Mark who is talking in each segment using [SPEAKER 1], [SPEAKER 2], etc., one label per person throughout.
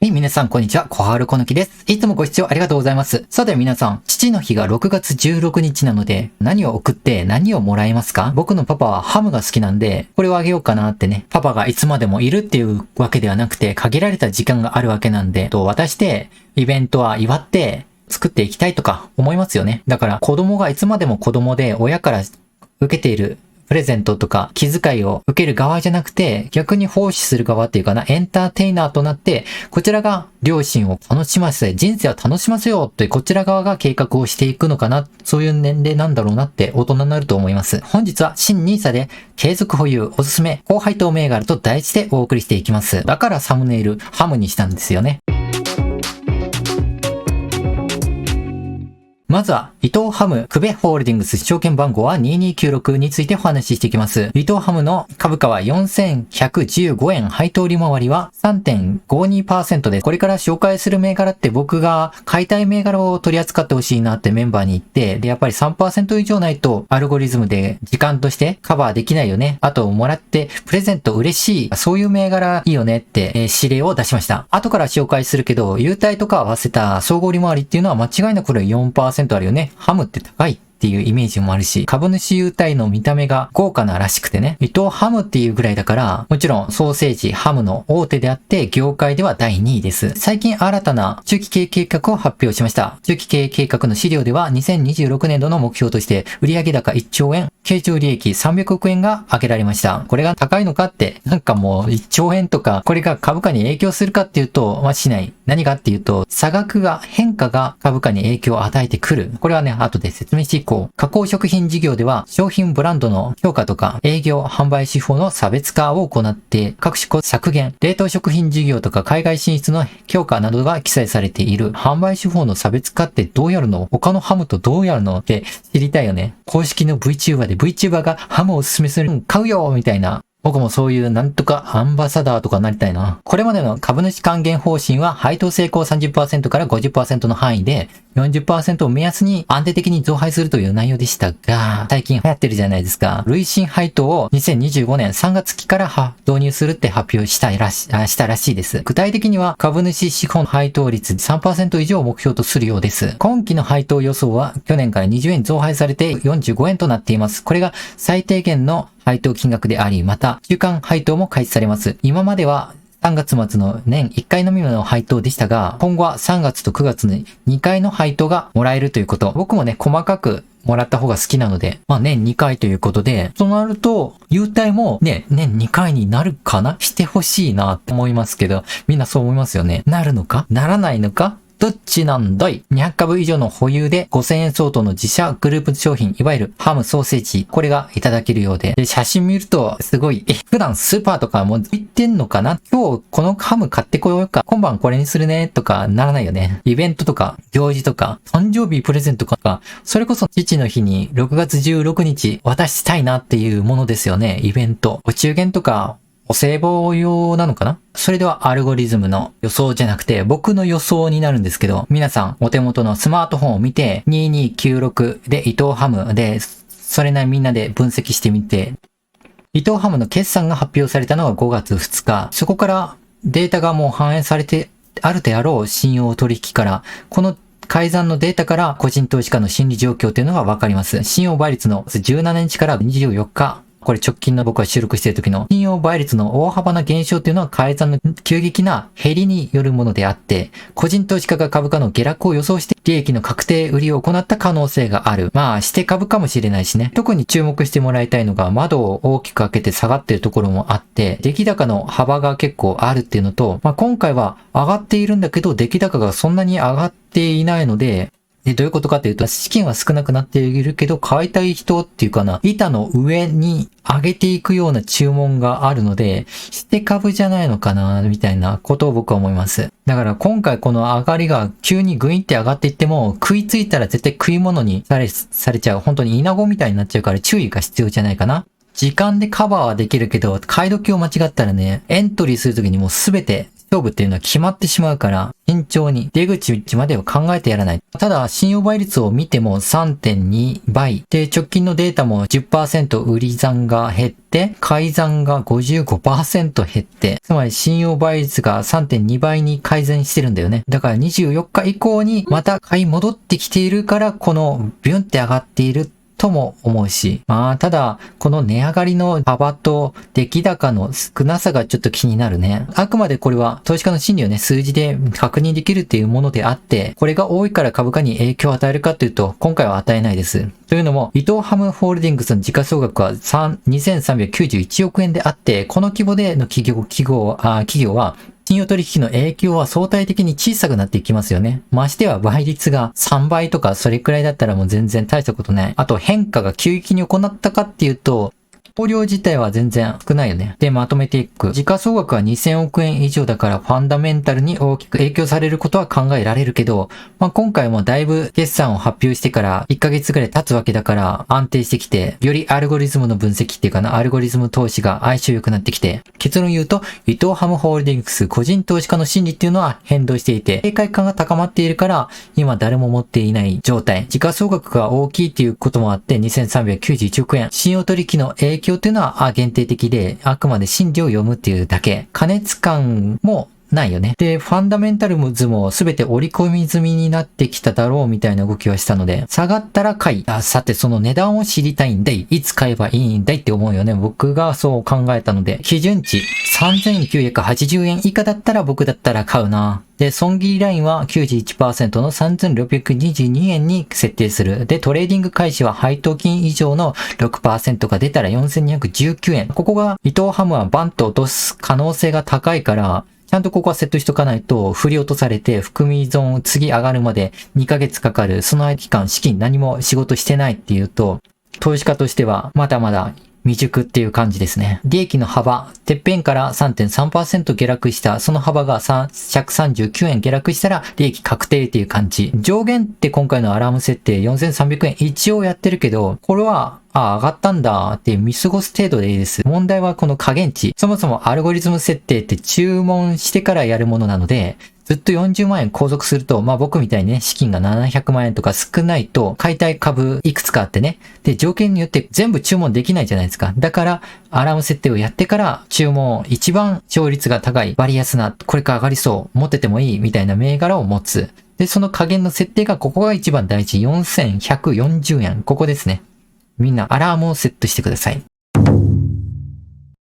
[SPEAKER 1] はい、皆さん、こんにちは。小春こぬきです。いつもご視聴ありがとうございます。さて皆さん、父の日が6月16日なので、何を送って何をもらえますか？僕のパパはハムが好きなんで、これをあげようかなってね。パパがいつまでもいるっていうわけではなくて、限られた時間があるわけなんで、渡して、イベントは祝って、作っていきたいとか思いますよね。だから、子供がいつまでも子供で、親から受けているプレゼントとか気遣いを受ける側じゃなくて、逆に奉仕する側っていうかな、エンターテイナーとなって、こちらが両親を楽しませ、人生を楽しませようというこちら側が計画をしていくのかな、そういう年齢なんだろうなって大人になると思います。本日は新ニーサで継続保有おすすめ高配当銘柄と題してお送りしていきます。だからサムネイルハムにしたんですよね。まずは、伊藤ハム、クベホールディングス証券番号は2296についてお話ししていきます。伊藤ハムの株価は4115円、配当利回りは 3.52% で、これから紹介する銘柄って僕が買いたい銘柄を取り扱ってほしいなってメンバーに言って、で、やっぱり 3% 以上ないとアルゴリズムで時間としてカバーできないよね。あと、もらってプレゼント嬉しい。そういう銘柄いいよねって、指令を出しました。後から紹介するけど、優待とか合わせた総合利回りっていうのは間違いなくこれ 4% あるよね。ハムって高いっていうイメージもあるし、株主優待の見た目が豪華ならしくてね、伊藤ハムっていうぐらいだから、もちろんソーセージ、ハムの大手であって、業界では第2位です。最近新たな中期経営計画を発表しました。中期経営計画の資料では、2026年度の目標として、売上高1兆円、経常利益300億円が挙げられました。これが高いのかって、なんかもう1兆円とか、これが株価に影響するかっていうと、しない。何かっていうと、変化が株価に影響を与えてくる。これはね、後で説明していこう。加工食品事業では、商品ブランドの強化とか、営業販売手法の差別化を行って、各種コスト削減、冷凍食品事業とか海外進出の強化などが記載されている。販売手法の差別化ってどうやるの？他のハムとどうやるのって知りたいよね。公式の VTuber で VTuber がハムをおすすめする、買うよみたいな。僕もそういうなんとかアンバサダーとかなりたいな。これまでの株主還元方針は配当成功 30% から 50% の範囲で 40% を目安に安定的に増配するという内容でしたが、最近流行ってるじゃないですか。累進配当を2025年3月期から導入するって発表したらしいです。具体的には株主資本配当率 3% 以上を目標とするようです。今期の配当予想は去年から20円増配されて45円となっています。これが最低限の配当金額であり、また、中間配当も開始されます。今までは3月末の年1回のみの配当でしたが、今後は3月と9月に2回の配当がもらえるということ。僕もね、細かくもらった方が好きなので、年2回ということで、となると、優待もね、年2回になるかな？してほしいなって思いますけど、みんなそう思いますよね。なるのか？ならないのか？どっちなんだい？ 200 株以上の保有で5000円相当の自社グループ商品、いわゆるハムソーセージ、これがいただけるようで、写真見るとすごい、普段スーパーとかも行ってんのかな？今日このハム買ってこようか、今晩これにするねとかならないよね。イベントとか、行事とか、誕生日プレゼントとか、それこそ父の日に6月16日渡したいなっていうものですよね。イベント。お中元とか、お歳暮用なのかな？それではアルゴリズムの予想じゃなくて僕の予想になるんですけど、皆さんお手元のスマートフォンを見て2296で伊藤ハムで、それなりみんなで分析してみて、伊藤ハムの決算が発表されたのが5月2日。そこからデータがもう反映されてあるであろう信用取引から、この改ざんのデータから個人投資家の心理状況というのがわかります。信用倍率の17日から24日。これ直近の僕が収録している時の信用倍率の大幅な減少というのは改ざんの急激な減りによるものであって、個人投資家が株価の下落を予想して利益の確定売りを行った可能性がある。して株かもしれないしね。特に注目してもらいたいのが窓を大きく開けて下がっているところもあって、出来高の幅が結構あるっていうのと、今回は上がっているんだけど出来高がそんなに上がっていないので、どういうことかというと、資金は少なくなっているけど、買いたい人っていうかな、板の上に上げていくような注文があるので、して株じゃないのかな、みたいなことを僕は思います。だから今回この上がりが急にグインって上がっていっても、食いついたら絶対食い物にされちゃう。本当にイナゴみたいになっちゃうから注意が必要じゃないかな。時間でカバーはできるけど、買い時を間違ったらね、エントリーするときにもうすべて勝負っていうのは決まってしまうから、慎重に出口までを考えてやらない。ただ、信用倍率を見ても 3.2 倍。で、直近のデータも 10% 売り算が減って、買い算が 55% 減って、つまり信用倍率が 3.2 倍に改善してるんだよね。だから24日以降にまた買い戻ってきているから、このビュンって上がっているとも思うし。まあ、ただ、この値上がりの幅と出来高の少なさがちょっと気になるね。あくまでこれは投資家の心理をね、数字で確認できるっていうものであって、これが多いから株価に影響を与えるかというと、今回は与えないです。というのも、伊藤ハムホールディングスの時価総額は2391億円であって、この規模での企業は、信用取引の影響は相対的に小さくなっていきますよね。ましては倍率が3倍とかそれくらいだったらもう全然大したことない。あと変化が急激に行ったかっていうと、総量自体は全然少ないよね。で、まとめていく。時価総額は2000億円以上だからファンダメンタルに大きく影響されることは考えられるけど、今回もだいぶ決算を発表してから1ヶ月ぐらい経つわけだから安定してきて、よりアルゴリズムの分析っていうかな、アルゴリズム投資が相性良くなってきて、結論言うと、伊藤ハムホールディングス個人投資家の心理っていうのは変動していて、警戒感が高まっているから、今誰も持っていない状態。時価総額が大きいっていうこともあって2391億円。信用取引の影響っていうのは限定的で、あくまで心理を読むっていうだけ。過熱感もないよね。で、ファンダメンタルズも全て織り込み済みになってきただろうみたいな動きはしたので、下がったら買い。さてその値段を知りたいんだい。いつ買えばいいんだいって思うよね。僕がそう考えたので、基準値3980円以下だったら僕だったら買うな。で、損切りラインは 91% の3622円に設定する。で、トレーディング開始は配当金以上の 6% が出たら4219円。ここが伊藤ハムはバンと落とす可能性が高いから、ちゃんとここはセットしとかないと、振り落とされて、含み損次上がるまで2ヶ月かかる。その期間、資金何も仕事してないっていうと、投資家としては、まだまだ未熟っていう感じですね。利益の幅、てっぺんから 3.3% 下落した、その幅が139円下落したら利益確定っていう感じ。上限って今回のアラーム設定4300円一応やってるけど、これは上がったんだって見過ごす程度でいいです。問題はこの下限値。そもそもアルゴリズム設定って注文してからやるものなので、ずっと40万円購読すると、僕みたいにね、資金が700万円とか少ないと、買いたい株いくつかあってね。で、条件によって全部注文できないじゃないですか。だから、アラーム設定をやってから、注文一番勝率が高い、割安な、これから上がりそう、持っててもいい、みたいな銘柄を持つ。で、その加減の設定が、ここが一番大事。4140円。ここですね。みんなアラームをセットしてください。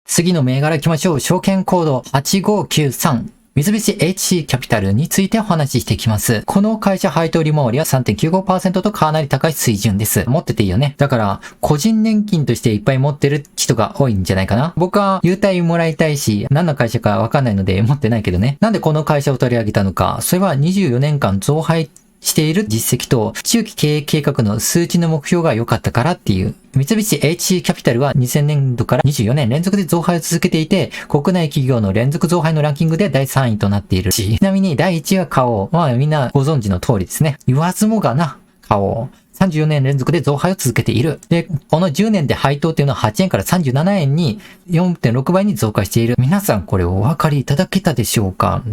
[SPEAKER 1] 次の銘柄行きましょう。証券コード8593。三菱 HC キャピタルについてお話ししていきます。この会社配当利回りは 3.95% とかなり高い水準です。持ってていいよね。だから、個人年金としていっぱい持ってる人が多いんじゃないかな。僕は優待もらいたいし、何の会社かわかんないので持ってないけどね。なんでこの会社を取り上げたのか。それは24年間増配している実績と中期経営計画の数値の目標が良かったからっていう。三菱 HC キャピタルは2000年度から24年連続で増配を続けていて、国内企業の連続増配のランキングで第3位となっているし、ちなみに第1位は花王。みんなご存知の通りですね。言わずもがな、花王。34年連続で増配を続けている。で、この10年で配当っていうのは8円から37円に 4.6 倍に増加している。皆さんこれお分かりいただけたでしょうか？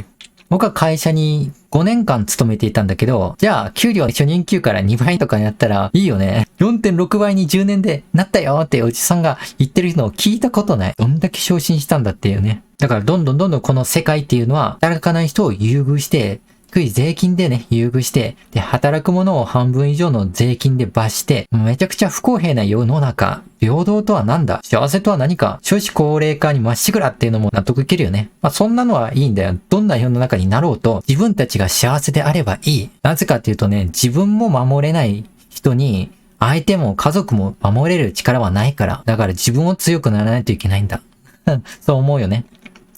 [SPEAKER 1] 僕は会社に5年間勤めていたんだけど、じゃあ給料初任給から2倍とかやったらいいよね。4.6 倍に10年でなったよっておじさんが言ってるのを聞いたことない。どんだけ昇進したんだっていうね。だからどんどんこの世界っていうのは働かない人を優遇して、低い税金でね、優遇して、で、働く者を半分以上の税金で罰して、めちゃくちゃ不公平な世の中、平等とはなんだ？幸せとは何か？少子高齢化にまっしぐらっていうのも納得いけるよね。そんなのはいいんだよ。どんな世の中になろうと、自分たちが幸せであればいい。なぜかっていうとね、自分も守れない人に、相手も家族も守れる力はないから。だから自分を強くならないといけないんだ。そう思うよね。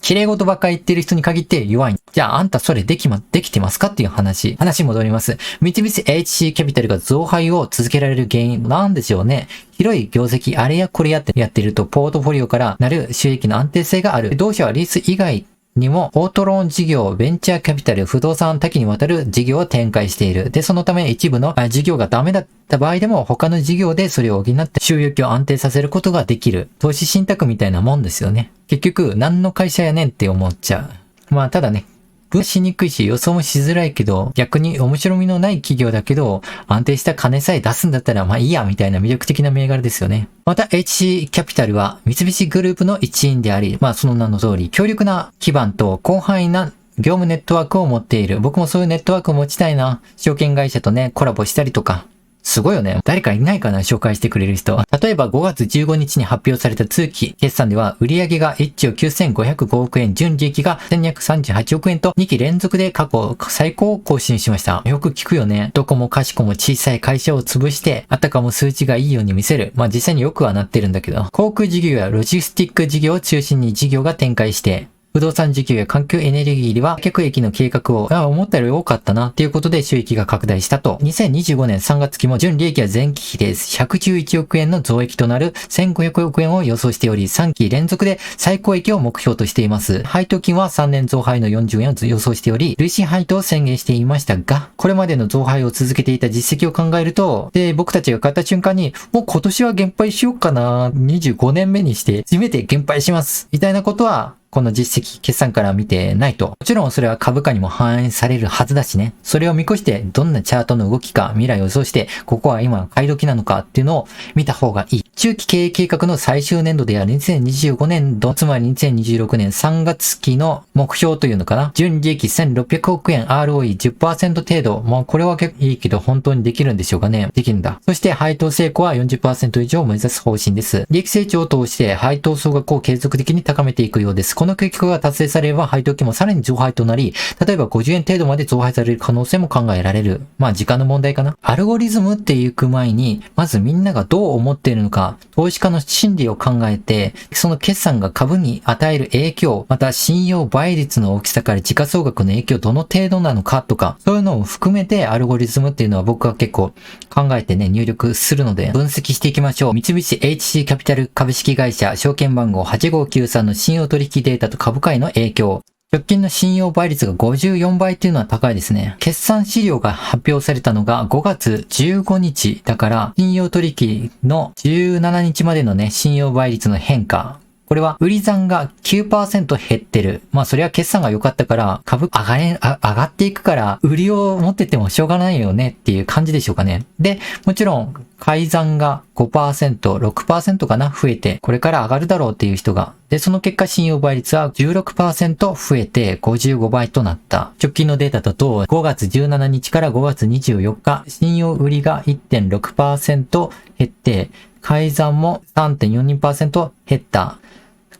[SPEAKER 1] 綺麗事ばっかり言ってる人に限って弱い。じゃああんたそれできてますかっていう話戻ります。三菱 HC キャピタルが増配を続けられる原因なんでしょうね。広い業績、あれやこれやってるとポートフォリオからなる収益の安定性がある。同社はリース以外にもオートローン事業、ベンチャーキャピタル、不動産多岐にわたる事業を展開している。で、そのため一部の事業がダメだった場合でも他の事業でそれを補って収益を安定させることができる。投資信託みたいなもんですよね。結局何の会社やねんって思っちゃう。まあただね、分しにくいし予想もしづらいけど、逆に面白みのない企業だけど、安定した金さえ出すんだったらまあいいやみたいな魅力的な銘柄ですよね。また HC キャピタルは三菱グループの一員であり、まあその名の通り、強力な基盤と広範囲な業務ネットワークを持っている。僕もそういうネットワークを持ちたいな。証券会社とね、コラボしたりとか。すごいよね。誰かいないかな紹介してくれる人。例えば5月15日に発表された通期決算では売上が1兆9505億円、純利益が1238億円と2期連続で過去最高を更新しました。よく聞くよね。どこもかしこも小さい会社を潰して、あたかも数値がいいように見せる。まあ実際によくはなってるんだけど、航空事業やロジスティック事業を中心に事業が展開して、不動産事業や環境エネルギーでは客益の計画を思ったより多かったなっていうことで収益が拡大したと。2025年3月期も純利益は前期比で111億円の増益となる1500億円を予想しており、3期連続で最高益を目標としています。配当金は3年増配の40円を予想しており、累進配当を宣言していましたが、これまでの増配を続けていた実績を考えると、で、僕たちが買った瞬間に、もう今年は減配しようかな、25年目にして初めて減配します。みたいなことは、この実績、決算から見てないと。もちろんそれは株価にも反映されるはずだしね。それを見越してどんなチャートの動きか未来を予想して、ここは今買い時なのかっていうのを見た方がいい。中期経営計画の最終年度である2025年度、つまり2026年3月期の目標というのかな。純利益1600億円、ROE10% 程度。まあこれは結構いいけど本当にできるんでしょうかね。できるんだ。そして配当成功は 40% 以上を目指す方針です。利益成長を通して配当総額を継続的に高めていくようです。この計画が達成されれば配当金もさらに増配となり、例えば50円程度まで増配される可能性も考えられる。まあ時間の問題かな。アルゴリズムって行く前に、まずみんながどう思っているのか、投資家の心理を考えて、その決算が株に与える影響、また信用倍率の大きさから時価総額の影響どの程度なのかとか、そういうのを含めてアルゴリズムっていうのは僕は結構考えてね、入力するので分析していきましょう。三菱 HC キャピタル株式会社証券番号8593の信用取引データと株価への影響。直近の信用倍率が54倍っていうのは高いですね。決算資料が発表されたのが5月15日だから、信用取引の17日までのね、信用倍率の変化。これは売り算が 9% 減ってる。まあそれは決算が良かったから株上がっていくから売りを持っててもしょうがないよねっていう感じでしょうかね。で、もちろん買い算が 5%、6% かな増えてこれから上がるだろうっていう人が。で、その結果信用倍率は 16% 増えて55倍となった。直近のデータだと5月17日から5月24日、信用売りが 1.6% 減って、買い算も 3.42% 減った。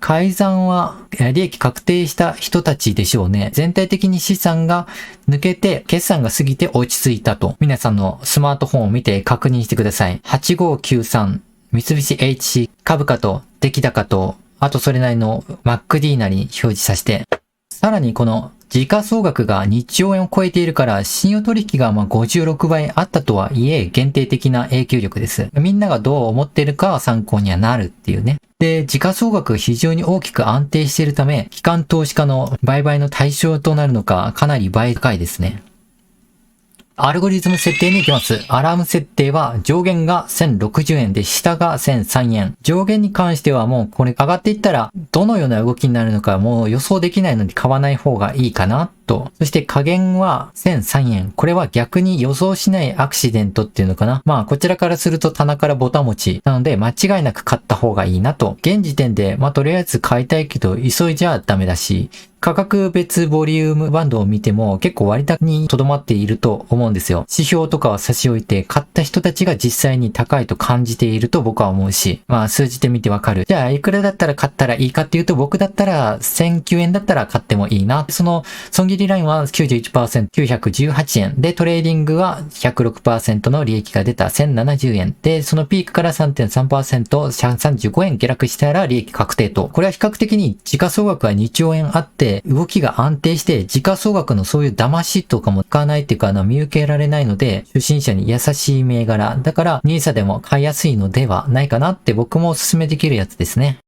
[SPEAKER 1] 改ざんは利益確定した人たちでしょうね。全体的に資産が抜けて決算が過ぎて落ち着いたと。皆さんのスマートフォンを見て確認してください。8593三菱 HC 株価と出来高と、あとそれなりの MacD なりに表示させて。さらにこの時価総額が2兆円を超えているから信用取引が56倍あったとはいえ限定的な影響力です。みんながどう思っているかは参考にはなるっていうね。で、時価総額が非常に大きく安定しているため、機関投資家の売買の対象となるのかかなり倍高いですね。アルゴリズム設定に行きます。アラーム設定は上限が1060円で下が1003円。上限に関してはもうこれ上がっていったらどのような動きになるのかもう予想できないので買わない方がいいかなと。そして下限は1003円。これは逆に予想しないアクシデントっていうのかな。まあこちらからすると棚からボタン持ち。なので間違いなく買った方がいいなと。現時点でとりあえず買いたいけど急いじゃダメだし、価格別ボリュームバンドを見ても結構割高に留まっていると思うんですよ。指標とかは差し置いて買った人たちが実際に高いと感じていると僕は思うし、数字で見てわかる。じゃあいくらだったら買ったらいいかっていうと僕だったら1009円だったら買ってもいいな。その損切りラインは 91%、918円。で、トレーディングは 106% の利益が出た1070円。で、そのピークから 3.3%、35円下落したら利益確定と。これは比較的に時価総額は2兆円あって、動きが安定して時価総額のそういう騙しとかも使わないっていうか見受けられないので初心者に優しい銘柄だから NISA でも買いやすいのではないかなって僕もお勧めできるやつですね。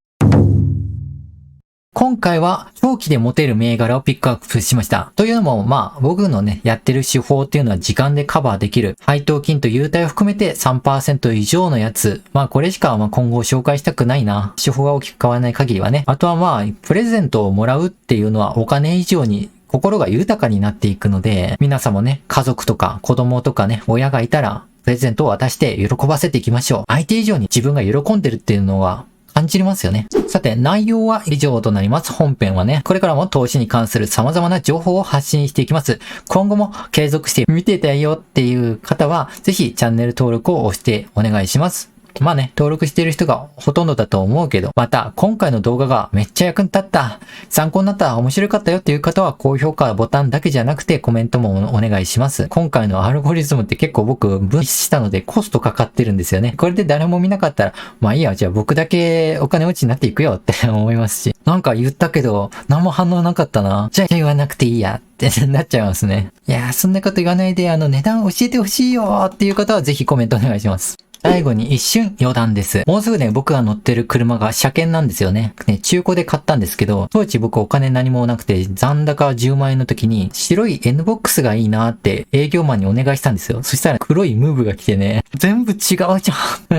[SPEAKER 1] 今回は長期で持てる銘柄をピックアップしました。というのも、僕のね、やってる手法っていうのは時間でカバーできる。配当金と優待を含めて 3% 以上のやつ。これしか今後紹介したくないな。手法が大きく変わらない限りはね。あとはプレゼントをもらうっていうのはお金以上に心が豊かになっていくので、皆さんもね、家族とか子供とかね、親がいたら、プレゼントを渡して喜ばせていきましょう。相手以上に自分が喜んでるっていうのは、感じますよね。さて、内容は以上となります。本編はね、これからも投資に関する様々な情報を発信していきます。今後も継続して見てたよっていう方は、ぜひチャンネル登録を押してお願いします。登録している人がほとんどだと思うけど、また、今回の動画がめっちゃ役に立った、参考になった、面白かったよっていう方は、高評価ボタンだけじゃなくてコメントもお願いします。今回のアルゴリズムって結構僕分析したのでコストかかってるんですよね。これで誰も見なかったら、いいや、じゃあ僕だけお金持ちになっていくよって思いますし、なんか言ったけど、何も反応なかったな。じゃあ言わなくていいやってなっちゃいますね。いやー、そんなこと言わないで、値段教えてほしいよっていう方はぜひコメントお願いします。最後に一瞬余談です。もうすぐね、僕が乗ってる車が車検なんですよね。中古で買ったんですけど、当時僕お金何もなくて残高10万円の時に白い N ボックスがいいなって営業マンにお願いしたんですよ。そしたら黒いムーブが来てね、全部違うじゃん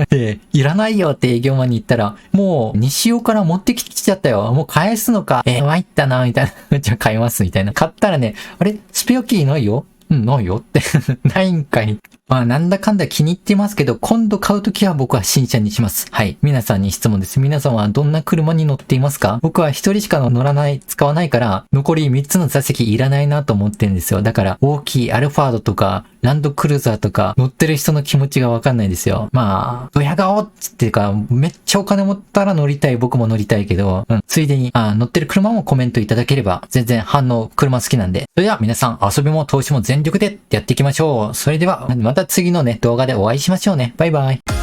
[SPEAKER 1] っていらないよって営業マンに言ったら、もう西尾から持ってきちゃったよ。もう返すのか。参ったな、みたいな。じゃあ買います、みたいな。買ったらね、あれスペアキーないよないよってないんかい。なんだかんだ気に入ってますけど、今度買うときは僕は新車にします。はい。皆さんに質問です。皆さんはどんな車に乗っていますか？僕は一人しか乗らない、使わないから、残り3つの座席いらないなと思ってるんですよ。だから、大きいアルファードとか、ランドクルーザーとか、乗ってる人の気持ちがわかんないですよ。ドヤ顔っていうか、めっちゃお金持ったら乗りたい、僕も乗りたいけど、ついでに、乗ってる車もコメントいただければ、全然反応、車好きなんで。それでは皆さん、遊びも投資も全力でやっていきましょう。それでは、また次のね、動画でお会いしましょうね。バイバイ。